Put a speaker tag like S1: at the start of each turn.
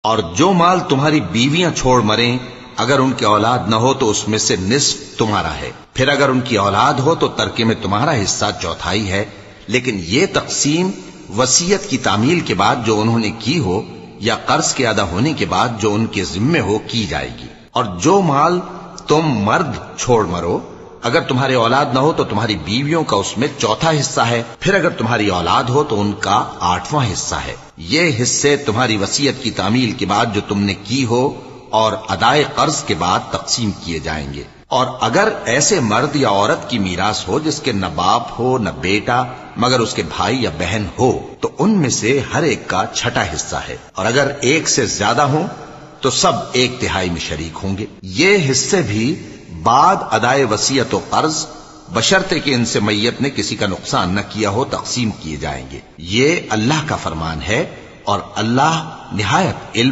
S1: اور جو مال تمہاری بیویاں چھوڑ مریں اگر ان کی اولاد نہ ہو تو اس میں سے نصف تمہارا ہے، پھر اگر ان کی اولاد ہو تو ترکے میں تمہارا حصہ چوتھائی ہے، لیکن یہ تقسیم وصیت کی تعمیل کے بعد جو انہوں نے کی ہو یا قرض کے ادا ہونے کے بعد جو ان کے ذمے ہو کی جائے گی۔ اور جو مال تم مرد چھوڑ مرو اگر تمہارے اولاد نہ ہو تو تمہاری بیویوں کا اس میں چوتھا حصہ ہے، پھر اگر تمہاری اولاد ہو تو ان کا 8واں حصہ ہے۔ یہ حصے تمہاری وصیت کی تعمیل کے بعد جو تم نے کی ہو اور ادائے قرض کے بعد تقسیم کیے جائیں گے۔ اور اگر ایسے مرد یا عورت کی میراث ہو جس کے نہ باپ ہو نہ بیٹا مگر اس کے بھائی یا بہن ہو تو ان میں سے ہر ایک کا چھٹا حصہ ہے، اور اگر ایک سے زیادہ ہوں تو سب 1/3 میں شریک ہوں گے۔ یہ حصے بھی بعد ادائے وصیت و قرض بشرطے کہ ان سے میت نے کسی کا نقصان نہ کیا ہو تقسیم کیے جائیں گے۔ یہ اللہ کا فرمان ہے اور اللہ نہایت علم